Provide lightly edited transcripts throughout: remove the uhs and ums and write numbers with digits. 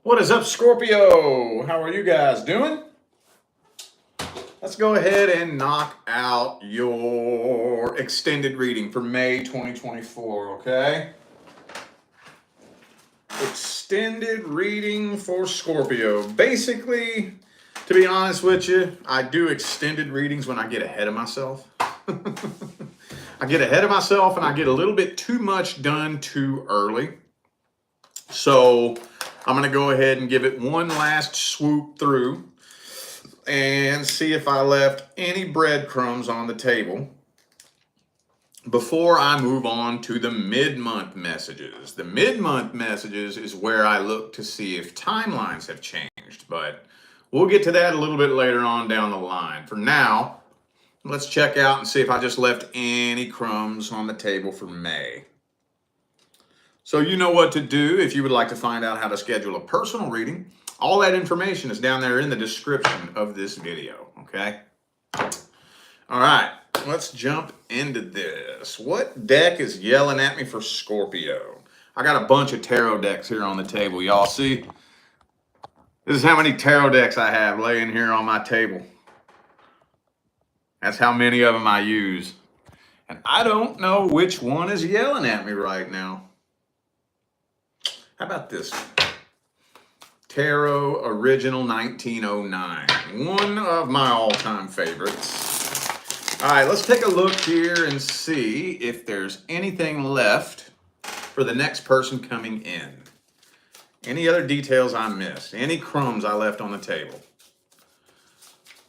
What is up, Scorpio? How are you guys doing? Let's go ahead and knock out your extended reading for May 2024, okay? Extended reading for Scorpio. Basically, to be honest with you, I do extended readings when I get ahead of myself. I get ahead of myself and I get a little bit too much done too early. So I'm going to go ahead and give it one last swoop through and see if I left any breadcrumbs on the table before I move on to the mid-month messages. The mid-month messages is where I look to see if timelines have changed, but we'll get to that a little bit later on down the line. For now, let's check out and see if I just left any crumbs on the table for May. So you know what to do if you would like to find out how to schedule a personal reading. All that information is down there in the description of this video, okay? All right, let's jump into this. What deck is yelling at me for Scorpio? I got a bunch of tarot decks here on the table. Y'all see? This is how many tarot decks I have laying here on my table. That's how many of them I use. And I don't know which one is yelling at me right now. How about this? Tarot Original 1909. One of my all-time favorites. All right, let's take a look here and see if there's anything left for the next person coming in. Any other details I missed? Any crumbs I left on the table?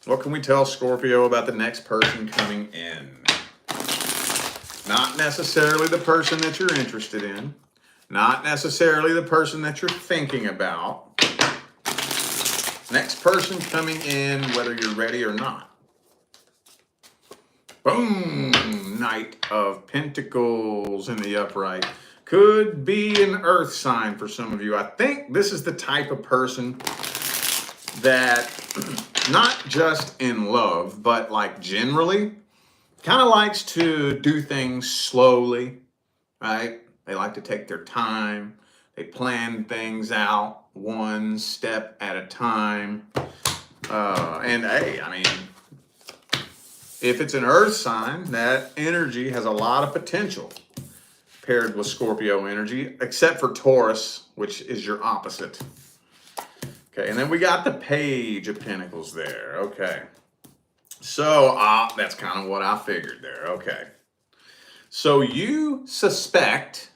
What can we tell Scorpio about the next person coming in? Not necessarily the person that you're interested in. Not necessarily the person that you're thinking about. Next person coming in, whether you're ready or not. Boom! Knight of Pentacles in the upright. Could be an earth sign for some of you. I think this is the type of person that, not just in love, but like generally, kind of likes to do things slowly, right? They like to take their time. They plan things out one step at a time. And hey, I mean, if it's an earth sign, that energy has a lot of potential paired with Scorpio energy, except for Taurus, which is your opposite. Okay, and then we got the Page of Pentacles there. Okay. So that's kind of what I figured there. Okay. So you suspect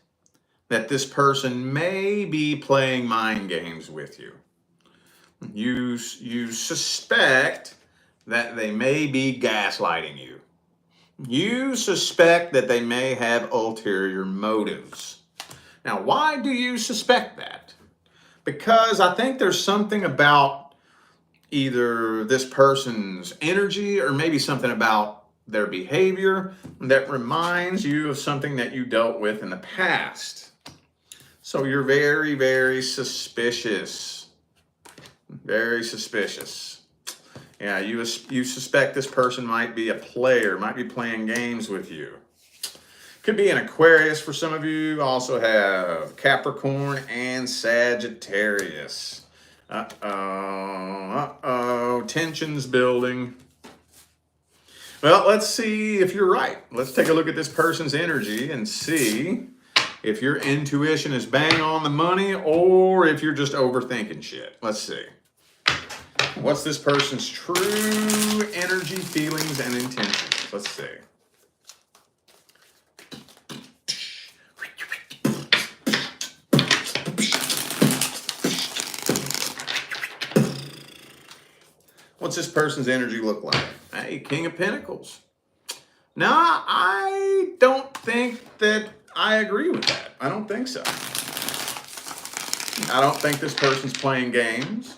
that this person may be playing mind games with you. You suspect that they may be gaslighting you. You suspect that they may have ulterior motives. Now, why do you suspect that? Because I think there's something about either this person's energy or maybe something about their behavior that reminds you of something that you dealt with in the past. So you're very, very suspicious. Very suspicious. Yeah, you suspect this person might be a player, might be playing games with you. Could be an Aquarius for some of you. Also have Capricorn and Sagittarius. Uh-oh, tensions building. Well, let's see if you're right. Let's take a look at this person's energy and see if your intuition is bang on the money or if you're just overthinking shit. Let's see. What's this person's true energy, feelings, and intentions? Let's see. What's this person's energy look like? Hey, King of Pentacles. Now, I don't think that I agree with that. I don't think so. I don't think this person's playing games.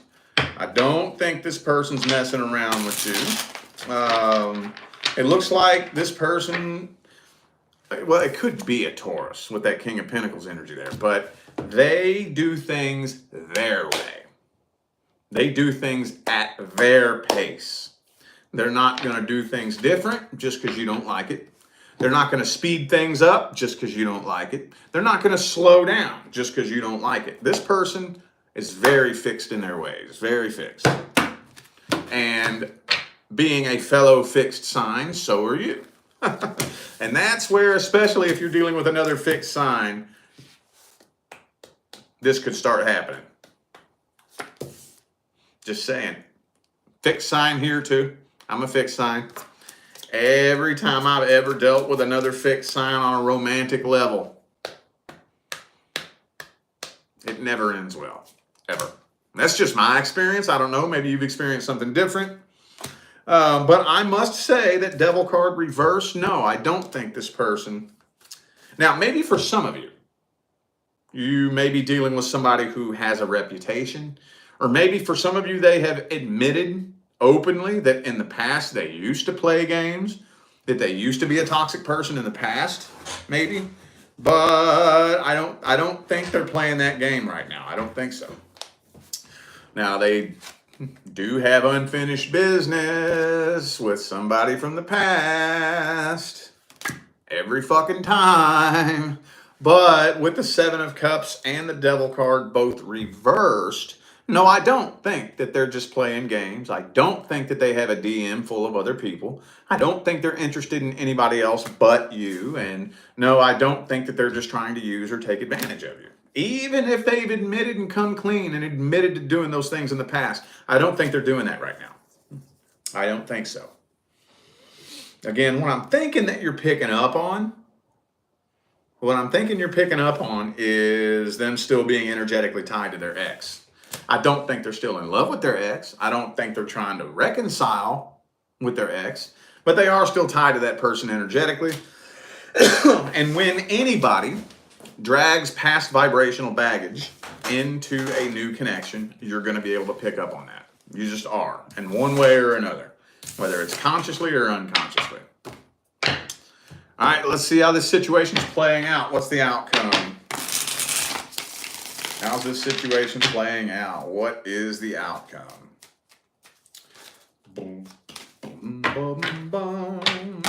I don't think this person's messing around with you. It looks like this person, well, it could be a Taurus with that King of Pentacles energy there, but they do things their way. They do things at their pace. They're not going to do things different just because you don't like it. They're not going to speed things up just because you don't like it. They're not going to slow down just because you don't like it. This person is very fixed in their ways, very fixed. And being a fellow fixed sign, so are you. And that's where, especially if you're dealing with another fixed sign, this could start happening. Just saying. Fixed sign here too. I'm a fixed sign. Every time I've ever dealt with another fixed sign on a romantic level, it never ends well, ever. That's just my experience. I don't know. Maybe you've experienced something different. But I must say that devil card reverse, no, I don't think this person. Now, maybe for some of you, you may be dealing with somebody who has a reputation, or maybe for some of you, they have admitted openly that in the past they used to play games, that they used to be a toxic person in the past, maybe. But I don't think they're playing that game right now. I don't think so. Now, they do have unfinished business with somebody from the past every fucking time. But with the Seven of Cups and the Devil card both reversed, no, I don't think that they're just playing games. I don't think that they have a DM full of other people. I don't think they're interested in anybody else but you. And no, I don't think that they're just trying to use or take advantage of you. Even if they've admitted and come clean and admitted to doing those things in the past, I don't think they're doing that right now. I don't think so. Again, what I'm thinking that you're picking up on, is them still being energetically tied to their ex. I don't think they're still in love with their ex. I don't think they're trying to reconcile with their ex, but they are still tied to that person energetically. And when anybody drags past vibrational baggage into a new connection, you're going to be able to pick up on that. You just are, in one way or another, whether it's consciously or unconsciously. All right, let's see how this situation's playing out. What's the outcome? How's this situation playing out? What is the outcome? Boom, boom, boom, boom.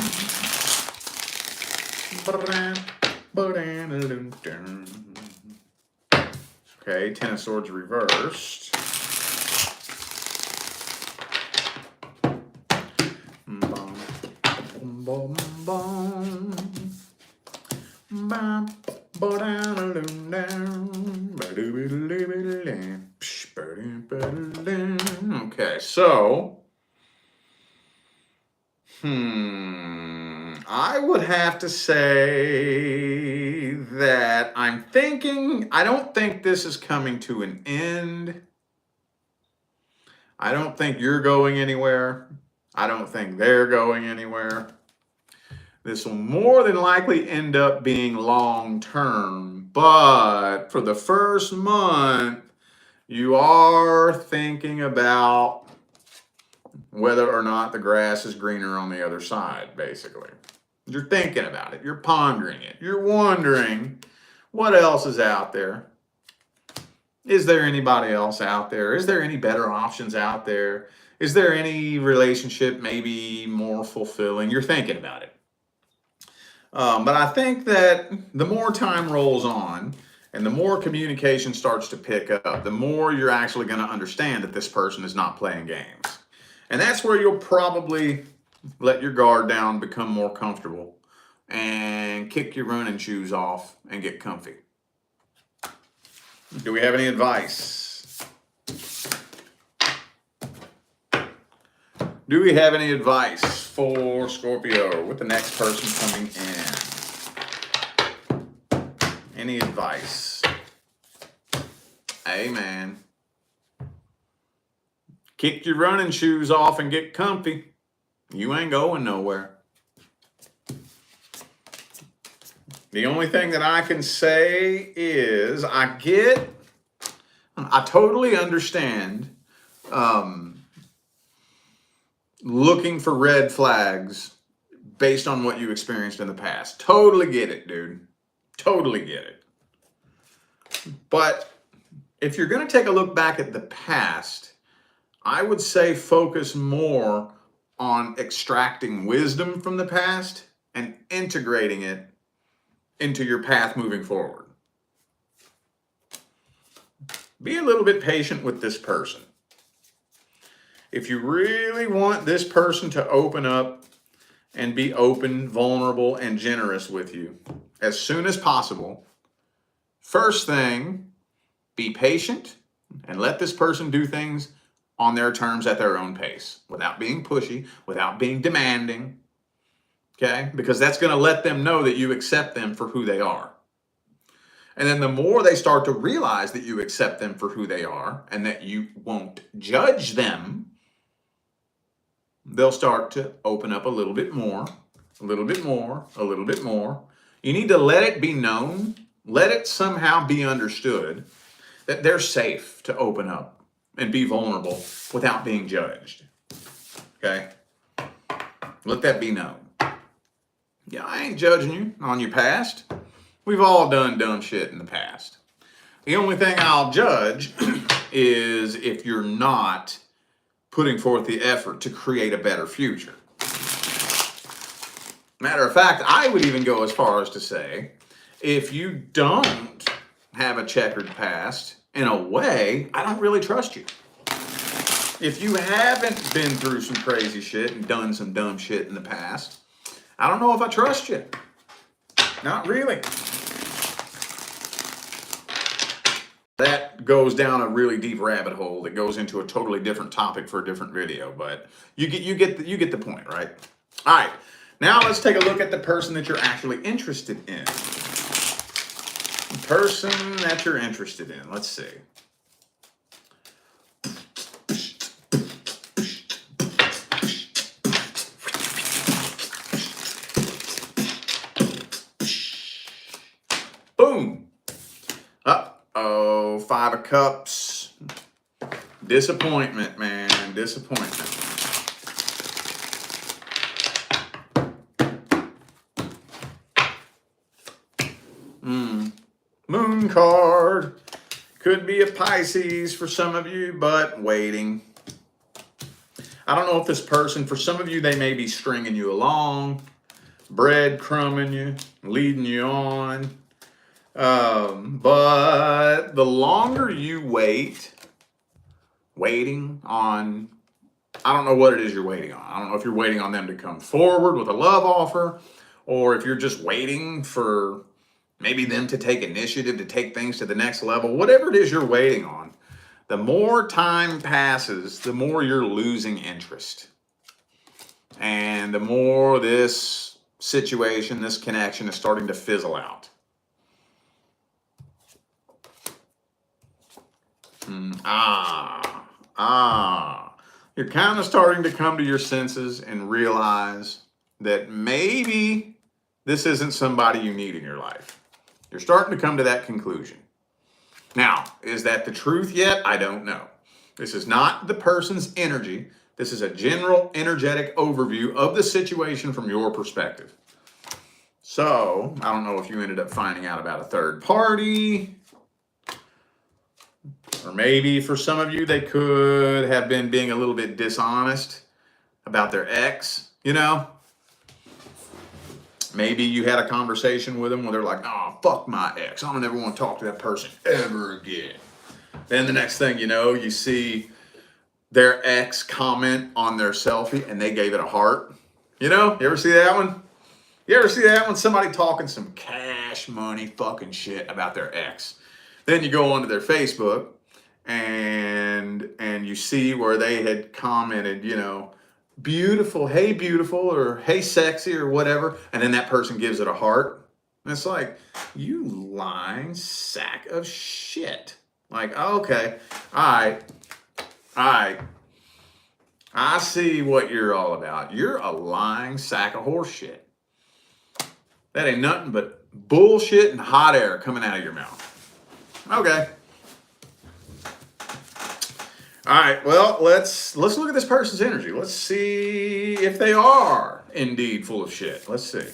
Okay, Ten of Swords reversed. Okay, so I would have to say that I don't think this is coming to an end. I don't think you're going anywhere. I don't think they're going anywhere. This will more than likely end up being long-term, but for the first month, you are thinking about whether or not the grass is greener on the other side, basically. You're thinking about it. You're pondering it. You're wondering what else is out there. Is there anybody else out there? Is there any better options out there? Is there any relationship maybe more fulfilling? You're thinking about it. But I think that the more time rolls on and the more communication starts to pick up, the more you're actually going to understand that this person is not playing games. And that's where you'll probably let your guard down, become more comfortable, and kick your running shoes off and get comfy. Do we have any advice? Do we have any advice for Scorpio with the next person coming in? Any advice? Hey, man. Kick your running shoes off and get comfy. You ain't going nowhere. The only thing that I can say is I totally understand looking for red flags based on what you experienced in the past. Totally get it, dude. Totally get it. But if you're going to take a look back at the past, I would say focus more on extracting wisdom from the past and integrating it into your path moving forward. Be a little bit patient with this person. If you really want this person to open up and be open, vulnerable, and generous with you as soon as possible, first thing, be patient and let this person do things on their terms at their own pace, without being pushy, without being demanding, okay? Because that's going to let them know that you accept them for who they are. And then the more they start to realize that you accept them for who they are and that you won't judge them, they'll start to open up a little bit more, a little bit more, a little bit more. You need to let it be known, let it somehow be understood that they're safe to open up and be vulnerable without being judged. Okay? Let that be known. Yeah, I ain't judging you on your past. We've all done dumb shit in the past. The only thing I'll judge is if you're not putting forth the effort to create a better future. Matter of fact, I would even go as far as to say, if you don't have a checkered past, in a way, I don't really trust you. If you haven't been through some crazy shit and done some dumb shit in the past, I don't know if I trust you. Not really. That goes down a really deep rabbit hole that goes into a totally different topic for a different video, but you get the point, right? All right. Now let's take a look at the person that you're actually interested in. The person that you're interested in. Let's see. Boom. Uh-oh, 5 of Cups. Disappointment, man. Disappointment. Moon card. Could be a Pisces for some of you, but waiting. I don't know if this person, for some of you, they may be stringing you along, breadcrumbing you, leading you on. But the longer you waiting on, I don't know what it is you're waiting on. I don't know if you're waiting on them to come forward with a love offer, or if you're just waiting for maybe them to take initiative to take things to the next level. Whatever it is you're waiting on, the more time passes, the more you're losing interest. And the more this situation, this connection is starting to fizzle out. You're kind of starting to come to your senses and realize that maybe this isn't somebody you need in your life. You're starting to come to that conclusion. Now, is that the truth yet? I don't know. This is not the person's energy. This is a general energetic overview of the situation from your perspective. So, I don't know if you ended up finding out about a third party. Or maybe for some of you, they could have been being a little bit dishonest about their ex, you know? Maybe you had a conversation with them where they're like, oh, fuck my ex. I don't ever want to talk to that person ever again. Then the next thing you know, you see their ex comment on their selfie and they gave it a heart. You know, you ever see that one? You ever see that one? Somebody talking some cash money fucking shit about their ex. Then you go onto their Facebook and you see where they had commented, you know, beautiful, or hey sexy or whatever, and then that person gives it a heart. And it's like, you lying sack of shit. Like, okay, all right, I see what you're all about. You're a lying sack of horse shit. That ain't nothing but bullshit and hot air coming out of your mouth. Okay. All right, well, let's look at this person's energy. Let's see if they are indeed full of shit. Let's see.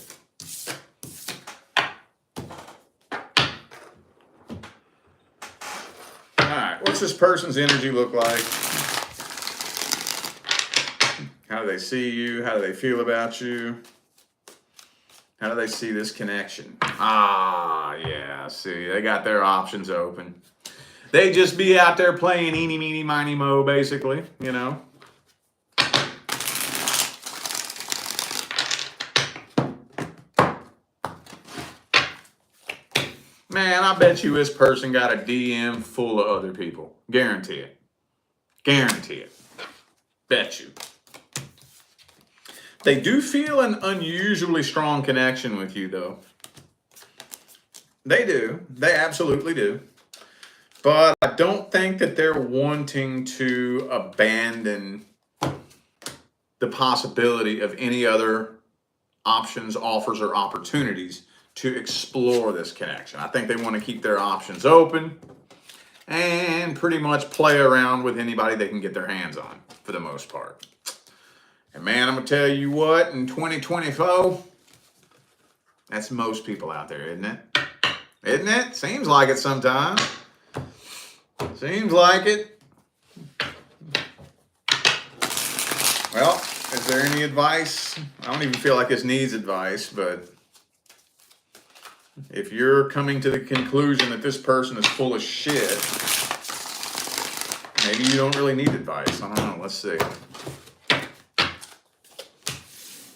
All right, what's this person's energy look like? How do they see you? How do they feel about you? How do they see this connection? Ah, yeah, see, they got their options open. They just be out there playing eeny, meeny, miny, mo, basically, you know. Man, I bet you this person got a DM full of other people. Guarantee it. Guarantee it. Bet you. They do feel an unusually strong connection with you, though. They do. They absolutely do. But I don't think that they're wanting to abandon the possibility of any other options, offers, or opportunities to explore this connection. I think they want to keep their options open and pretty much play around with anybody they can get their hands on for the most part. And man, I'm going to tell you what, in 2024, that's most people out there, isn't it? Isn't it? Seems like it sometimes. Seems like it. Well, is there any advice? I don't even feel like this needs advice, but if you're coming to the conclusion that this person is full of shit, maybe you don't really need advice. I don't know. Let's see.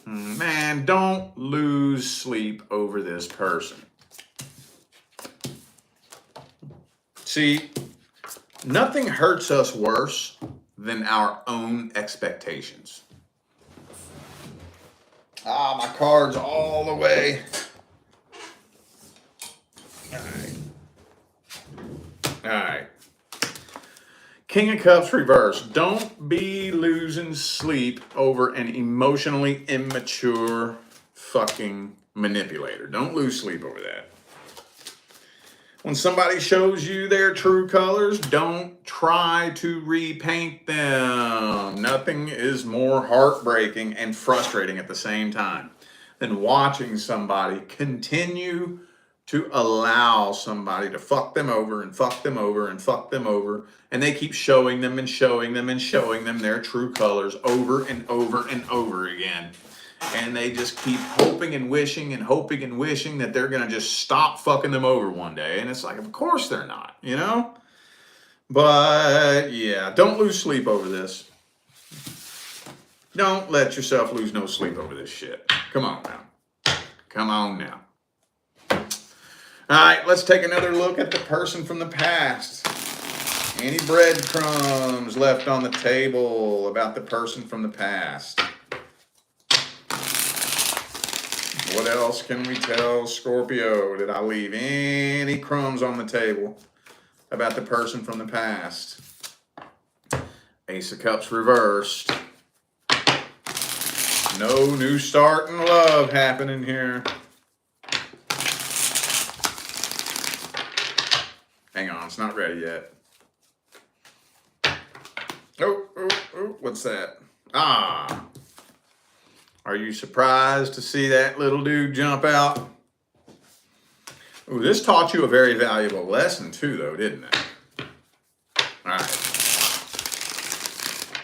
Man, don't lose sleep over this person. See, nothing hurts us worse than our own expectations. My card's all the way. All right. King of Cups reverse. Don't be losing sleep over an emotionally immature fucking manipulator. Don't lose sleep over that. When somebody shows you their true colors, don't try to repaint them. Nothing is more heartbreaking and frustrating at the same time than watching somebody continue to allow somebody to fuck them over and fuck them over and fuck them over. And they keep showing them and showing them and showing them their true colors over and over and over again. And they just keep hoping and wishing that they're going to just stop fucking them over one day. And it's like, of course they're not, you know? But yeah, don't lose sleep over this. Don't let yourself lose no sleep over this shit. Come on now. Come on now. All right, let's take another look at the person from the past. Any breadcrumbs left on the table about the person from the past? What else can we tell Scorpio? Did I leave any crumbs on the table about the person from the past? Ace of Cups reversed. No new start in love happening here. Hang on, it's not ready yet. Oh, what's that? Are you surprised to see that little dude jump out? Ooh, this taught you a very valuable lesson too, though, didn't it? All right.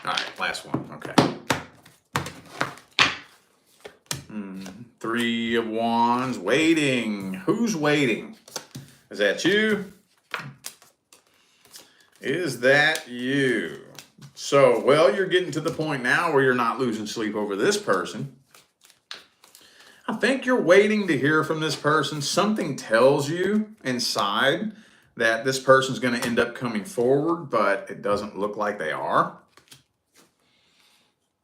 All right, last one. Okay. Three of Wands, waiting. Who's waiting? Is that you? Is that you? So, well, you're getting to the point now where you're not losing sleep over this person. I think you're waiting to hear from this person. Something tells you inside that this person's going to end up coming forward, but it doesn't look like they are.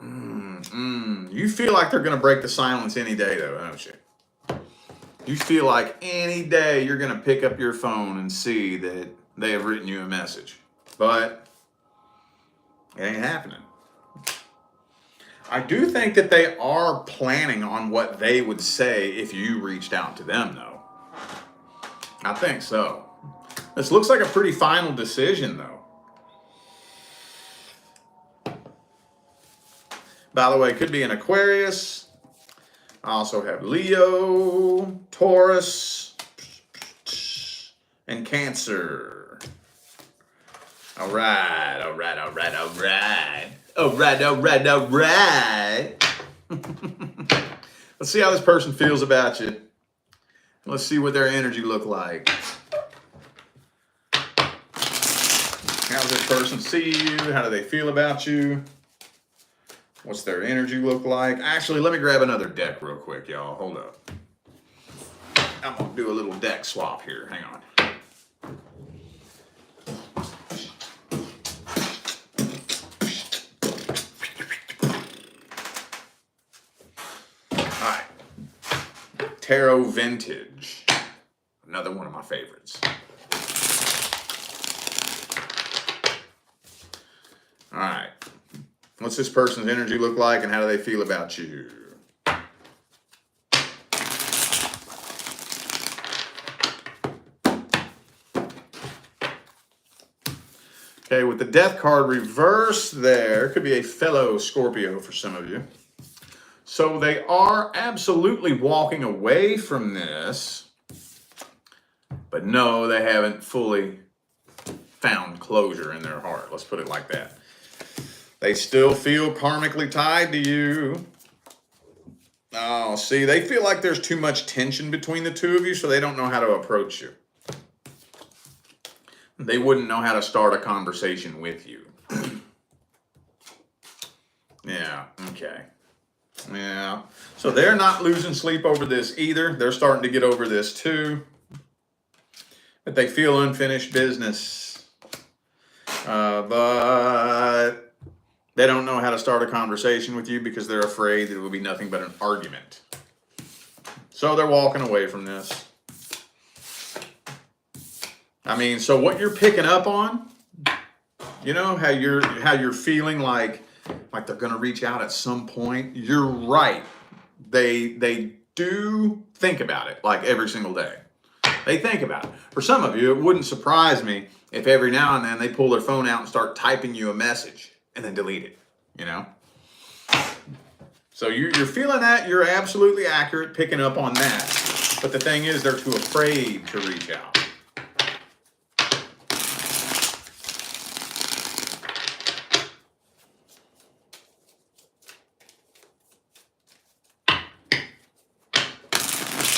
You feel like they're going to break the silence any day, though, don't you? You feel like any day you're going to pick up your phone and see that they have written you a message. But it ain't happening. I do think that they are planning on what they would say if you reached out to them, though. I think so. This looks like a pretty final decision, though. By the way, it could be an Aquarius. I also have Leo, Taurus, and Cancer. All right. Let's see how this person feels about you. Let's see what their energy look like. How does this person see you? How do they feel about you? What's their energy look like? Actually, let me grab another deck real quick, y'all. Hold up. I'm going to do a little deck swap here. Hang on. All right. Tarot Vintage. Another one of my favorites. All right. What's this person's energy look like and how do they feel about you? Okay, with the Death card reversed there, could be a fellow Scorpio for some of you. So they are absolutely walking away from this, but no, they haven't fully found closure in their heart. Let's put it like that. They still feel karmically tied to you. Oh, see, they feel like there's too much tension between the two of you, so they don't know how to approach you. They wouldn't know how to start a conversation with you. Yeah, okay. Yeah. So they're not losing sleep over this either. They're starting to get over this too. But they feel unfinished business. But they don't know how to start a conversation with you because they're afraid that it will be nothing but an argument. So they're walking away from this. I mean, so what you're picking up on, you know, how you're feeling like they're going to reach out at some point. You're right. They do think about it like every single day. They think about it. For some of you, it wouldn't surprise me if every now and then they pull their phone out and start typing you a message and then delete it, you know? So you're feeling that. You're absolutely accurate picking up on that. But the thing is, they're too afraid to reach out.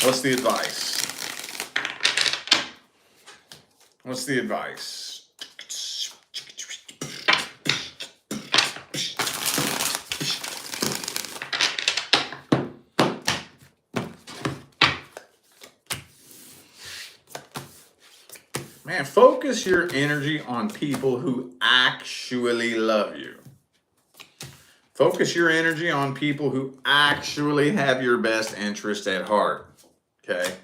What's the advice? What's the advice? Man, focus your energy on people who actually love you. Focus your energy on people who actually have your best interest at heart. Okay.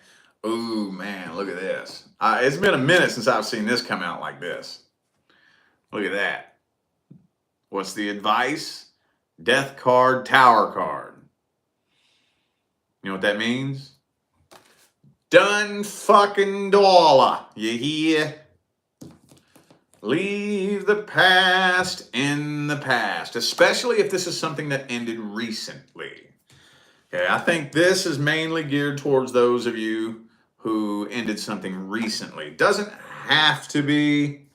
Ooh, man, look at this. It's been a minute since I've seen this come out like this. Look at that. What's the advice? Death card, Tower card. You know what that means? Done fucking dollar. You hear? Leave the past in the past, especially if this is something that ended recently. Okay, I think this is mainly geared towards those of you who ended something recently. Doesn't have to be,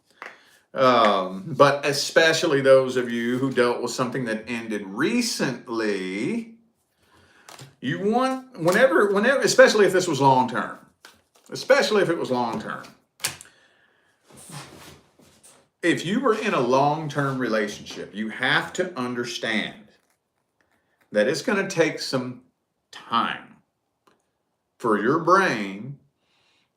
but especially those of you who dealt with something that ended recently. You want, whenever, especially if this was long term, especially if it was long term. If you were in a long-term relationship, you have to understand that it's going to take some time for your brain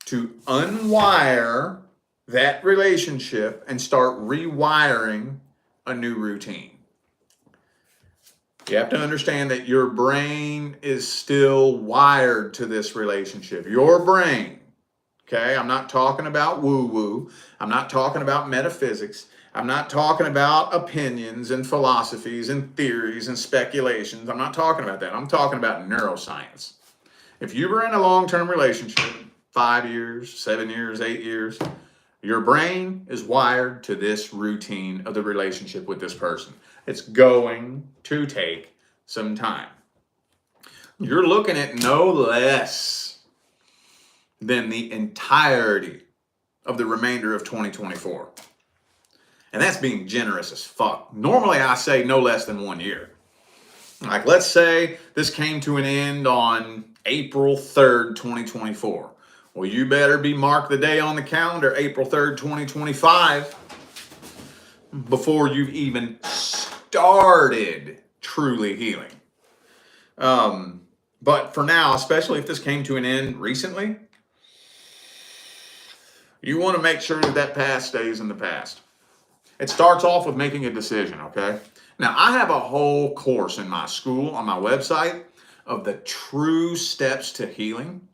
to unwire that relationship and start rewiring a new routine. You have to understand that your brain is still wired to this relationship. Your brain, okay? I'm not talking about woo-woo. I'm not talking about metaphysics. I'm not talking about opinions and philosophies and theories and speculations. I'm not talking about that. I'm talking about neuroscience. If you were in a long-term relationship, 5 years, 7 years, 8 years, your brain is wired to this routine of the relationship with this person. It's going to take some time. You're looking at no less than the entirety of the remainder of 2024. And that's being generous as fuck. Normally I say no less than 1 year. Like, let's say this came to an end on April 3rd, 2024. Well, you better be marked the day on the calendar, April 3rd, 2025. before you've even started truly healing. But for now, especially if this came to an end recently, you want to make sure that that past stays in the past. It starts off with making a decision, okay? Now, I have a whole course in my school on my website of the true steps to healing,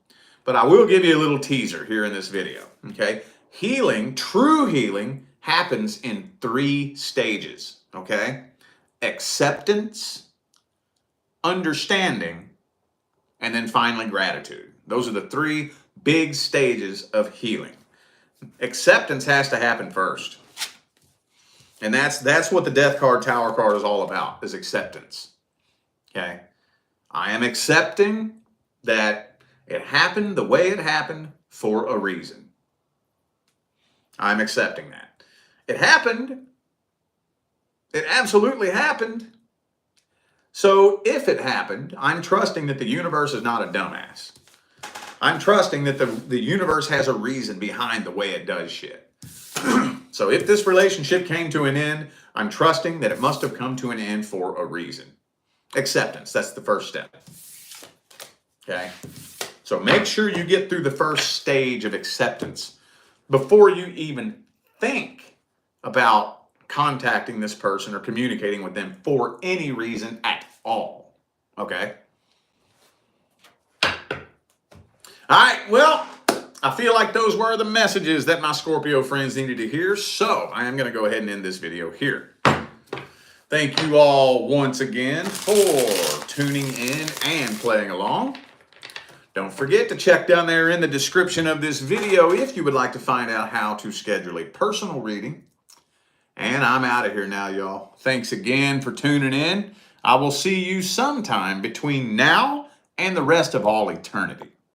but I will give you a little teaser here in this video, okay? Healing, true healing, happens in 3 stages, okay? Acceptance, understanding, and then finally gratitude. Those are the 3 big stages of healing. Acceptance has to happen first. And that's what the Death card, Tower card is all about, is acceptance. Okay? I am accepting that it happened the way it happened for a reason. I'm accepting that. It happened. It absolutely happened. So if it happened, I'm trusting that the universe is not a dumbass. I'm trusting that the universe has a reason behind the way it does shit. So if this relationship came to an end, I'm trusting that it must have come to an end for a reason. Acceptance, that's the first step. Okay? So make sure you get through the first stage of acceptance before you even think about contacting this person or communicating with them for any reason at all. Okay? All right, well, I feel like those were the messages that my Scorpio friends needed to hear, so I am going to go ahead and end this video here. Thank you all once again for tuning in and playing along. Don't forget to check down there in the description of this video if you would like to find out how to schedule a personal reading. And I'm out of here now, y'all. Thanks again for tuning in. I will see you sometime between now and the rest of all eternity.